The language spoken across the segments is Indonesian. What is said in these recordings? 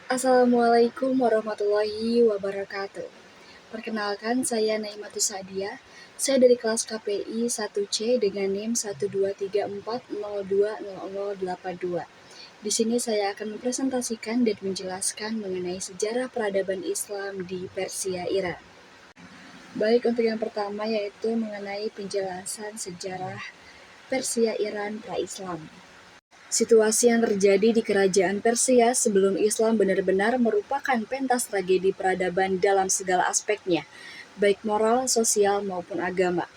Assalamualaikum warahmatullahi wabarakatuh. Perkenalkan, saya Naimatus Sadia. Saya dari kelas KPI 1C dengan NIM 12340200082. Di sini saya akan mempresentasikan dan menjelaskan mengenai sejarah peradaban Islam di Persia, Iran. Baik, untuk yang pertama yaitu mengenai penjelasan sejarah Persia, Iran pra-Islam. Situasi yang terjadi di kerajaan Persia sebelum Islam benar-benar merupakan pentas tragedi peradaban dalam segala aspeknya, baik moral, sosial, maupun agama.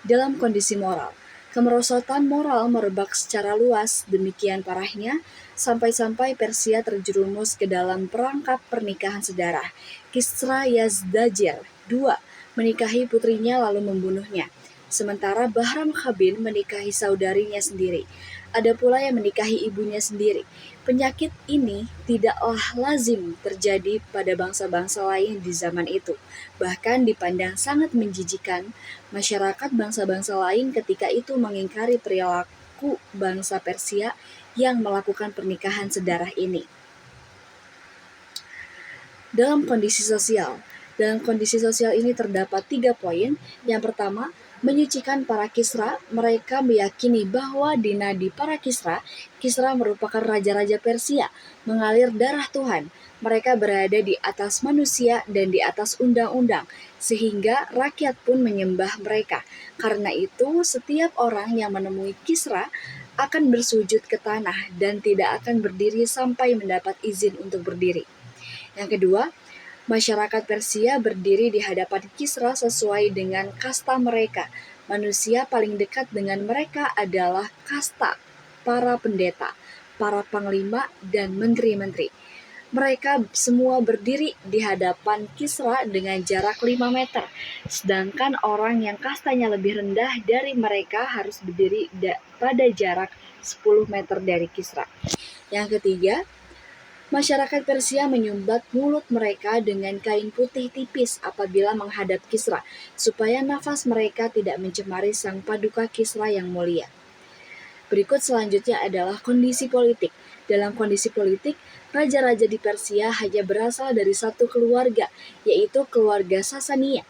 Dalam kondisi moral, kemerosotan moral merebak secara luas, demikian parahnya, sampai-sampai Persia terjerumus ke dalam perangkap pernikahan sedarah. Kisra Yazdajir II menikahi putrinya lalu membunuhnya. Sementara Bahram Khabin menikahi saudarinya sendiri. Ada pula yang menikahi ibunya sendiri. Penyakit ini tidaklah lazim terjadi pada bangsa-bangsa lain di zaman itu. Bahkan dipandang sangat menjijikan masyarakat bangsa-bangsa lain ketika itu mengingkari perilaku bangsa Persia yang melakukan pernikahan sedarah ini. Dalam kondisi sosial ini terdapat 3 poin. Yang pertama, menyucikan para Kisra. Mereka meyakini bahwa di nadi para Kisra merupakan raja-raja Persia, mengalir darah Tuhan. Mereka berada di atas manusia dan di atas undang-undang, sehingga rakyat pun menyembah mereka. Karena itu, setiap orang yang menemui Kisra akan bersujud ke tanah dan tidak akan berdiri sampai mendapat izin untuk berdiri. Yang kedua, masyarakat Persia berdiri di hadapan Kisra sesuai dengan kasta mereka. Manusia paling dekat dengan mereka adalah kasta para pendeta, para panglima, dan menteri-menteri. Mereka semua berdiri di hadapan Kisra dengan jarak 5 meter, sedangkan orang yang kastanya lebih rendah dari mereka harus berdiri pada jarak 10 meter dari Kisra. Yang ketiga, masyarakat Persia menyumbat mulut mereka dengan kain putih tipis apabila menghadap Kisra, supaya nafas mereka tidak mencemari sang paduka Kisra yang mulia. Berikut selanjutnya adalah kondisi politik. Dalam kondisi politik, raja-raja di Persia hanya berasal dari satu keluarga, yaitu keluarga Sasania.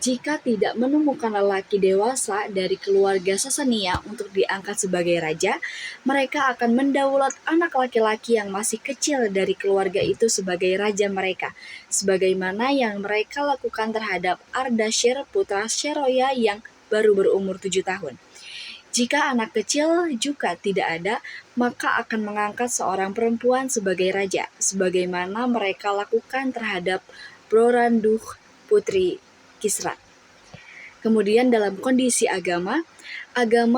Jika tidak menemukan lelaki dewasa dari keluarga Sasania untuk diangkat sebagai raja, mereka akan mendaulat anak laki-laki yang masih kecil dari keluarga itu sebagai raja mereka, sebagaimana yang mereka lakukan terhadap Ardashir putra Sheroya yang baru berumur 7 tahun. Jika anak kecil juga tidak ada, maka akan mengangkat seorang perempuan sebagai raja, sebagaimana mereka lakukan terhadap Broranduh putri Kisra. Kemudian dalam kondisi agama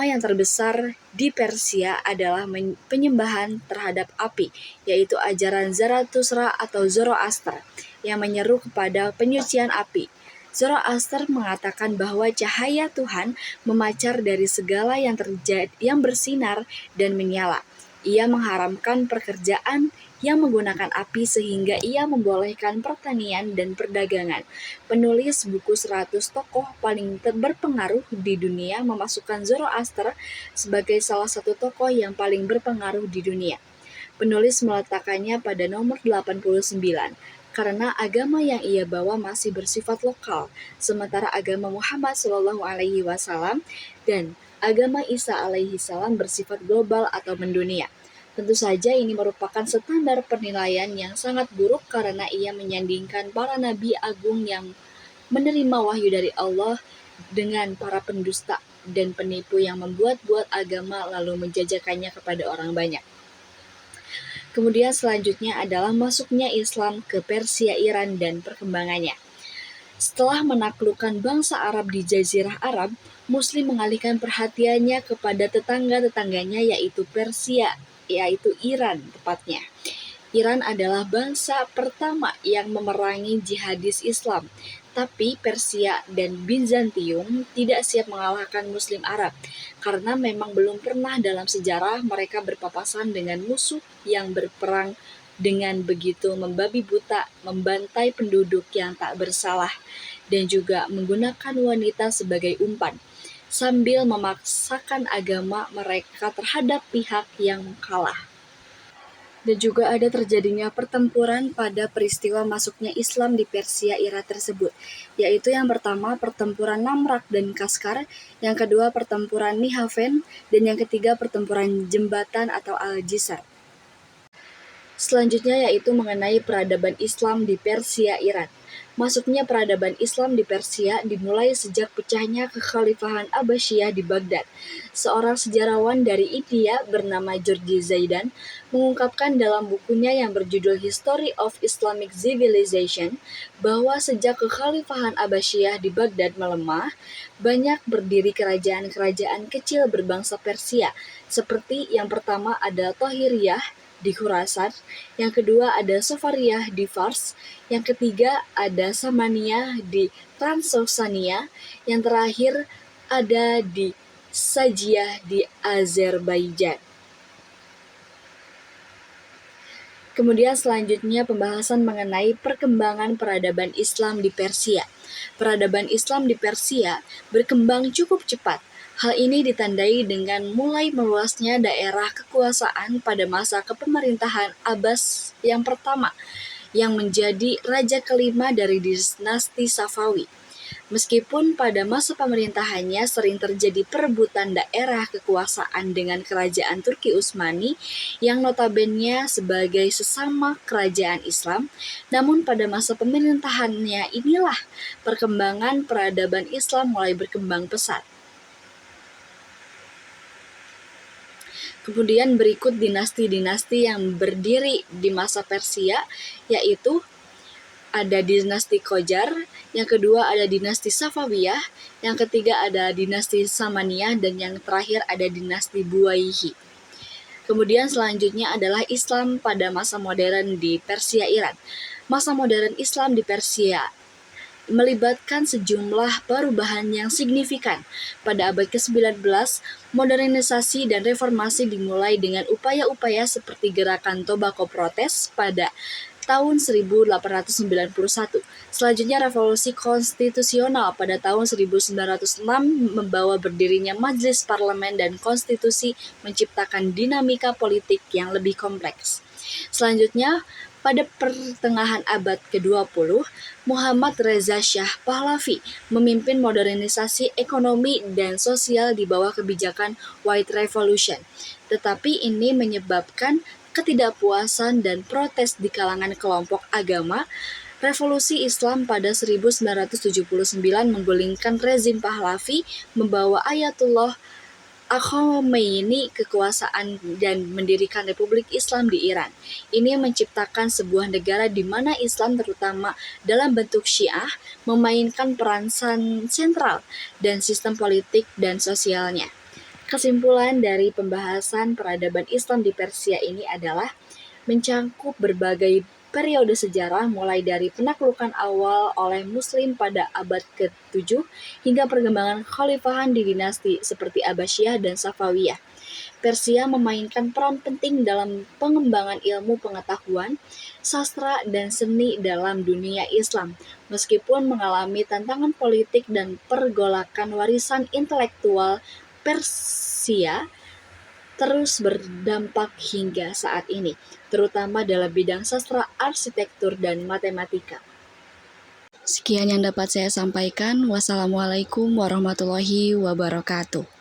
yang terbesar di Persia adalah penyembahan terhadap api, yaitu ajaran Zarathustra atau Zoroaster yang menyeru kepada penyucian api. Zoroaster mengatakan bahwa cahaya Tuhan memancar dari segala yang bersinar dan menyala. Ia mengharamkan pekerjaan yang menggunakan api sehingga ia membolehkan pertanian dan perdagangan. Penulis buku 100 tokoh paling berpengaruh di dunia memasukkan Zoroaster sebagai salah satu tokoh yang paling berpengaruh di dunia. Penulis meletakkannya pada nomor 89 karena agama yang ia bawa masih bersifat lokal, sementara agama Muhammad SAW dan agama Isa alaihi salam bersifat global atau mendunia. Tentu saja ini merupakan standar penilaian yang sangat buruk karena ia menyandingkan para nabi agung yang menerima wahyu dari Allah dengan para pendusta dan penipu yang membuat-buat agama lalu menjajakannya kepada orang banyak. Kemudian selanjutnya adalah masuknya Islam ke Persia, Iran, dan perkembangannya. Setelah menaklukkan bangsa Arab di Jazirah Arab, Muslim mengalihkan perhatiannya kepada tetangga-tetangganya yaitu Persia, yaitu Iran tepatnya. Iran adalah bangsa pertama yang memerangi jihadis Islam, tapi Persia dan Bizantium tidak siap mengalahkan Muslim Arab, karena memang belum pernah dalam sejarah mereka berpapasan dengan musuh yang berperang dengan begitu membabi buta, membantai penduduk yang tak bersalah, dan juga menggunakan wanita sebagai umpan, sambil memaksakan agama mereka terhadap pihak yang kalah. Dan juga ada terjadinya pertempuran pada peristiwa masuknya Islam di Persia Irak tersebut, yaitu yang pertama pertempuran Namrak dan Kaskar, yang kedua pertempuran Nihaven, dan yang ketiga pertempuran Jembatan atau Al-Jisr. Selanjutnya yaitu mengenai peradaban Islam di Persia Iran. Masuknya peradaban Islam di Persia dimulai sejak pecahnya kekhalifahan Abbasiyah di Baghdad. Seorang sejarawan dari India bernama George Zaidan mengungkapkan dalam bukunya yang berjudul History of Islamic Civilization bahwa sejak kekhalifahan Abbasiyah di Baghdad melemah, banyak berdiri kerajaan-kerajaan kecil berbangsa Persia, seperti yang pertama ada Tohiriyah di Khurasan, yang kedua ada Safariyah di Fars, yang ketiga ada Samaniyah di Transosania, yang terakhir ada di Sajiyah di Azerbaijan. Kemudian selanjutnya pembahasan mengenai perkembangan peradaban Islam di Persia. Peradaban Islam di Persia berkembang cukup cepat. Hal ini ditandai dengan mulai meluasnya daerah kekuasaan pada masa kepemerintahan Abbas yang pertama, yang menjadi raja kelima dari dinasti Safawi. Meskipun pada masa pemerintahannya sering terjadi perebutan daerah kekuasaan dengan kerajaan Turki Utsmani yang notabene sebagai sesama kerajaan Islam, namun pada masa pemerintahannya inilah perkembangan peradaban Islam mulai berkembang pesat. Kemudian berikut dinasti-dinasti yang berdiri di masa Persia, yaitu ada dinasti Qajar, yang kedua ada dinasti Safawiyah, yang ketiga ada dinasti Samaniyah, dan yang terakhir ada dinasti Buwayhi. Kemudian selanjutnya adalah Islam pada masa modern di Persia Iran. Masa modern Islam di Persia melibatkan sejumlah perubahan yang signifikan. Pada abad ke-19, modernisasi dan reformasi dimulai dengan upaya-upaya seperti gerakan Tobacco Protes pada tahun 1891. Selanjutnya revolusi konstitusional pada tahun 1906 membawa berdirinya majelis parlemen dan konstitusi menciptakan dinamika politik yang lebih kompleks. Selanjutnya, pada pertengahan abad ke-20, Muhammad Reza Shah Pahlavi memimpin modernisasi ekonomi dan sosial di bawah kebijakan White Revolution. Tetapi ini menyebabkan ketidakpuasan dan protes di kalangan kelompok agama. Revolusi Islam pada 1979 menggulingkan rezim Pahlavi, membawa Ayatullah Khomeini kekuasaan dan mendirikan Republik Islam di Iran. Ini menciptakan sebuah negara di mana Islam terutama dalam bentuk Syiah memainkan peran sentral dan sistem politik dan sosialnya. Kesimpulan dari pembahasan peradaban Islam di Persia ini adalah mencangkup berbagai periode sejarah mulai dari penaklukan awal oleh Muslim pada abad ke-7 hingga perkembangan khalifahan di dinasti seperti Abbasiyah dan Safawiyah. Persia memainkan peran penting dalam pengembangan ilmu pengetahuan, sastra, dan seni dalam dunia Islam. Meskipun mengalami tantangan politik dan pergolakan, warisan intelektual Persia terus berdampak hingga saat ini, terutama dalam bidang sastra, arsitektur, dan matematika. Sekian yang dapat saya sampaikan. Wassalamualaikum warahmatullahi wabarakatuh.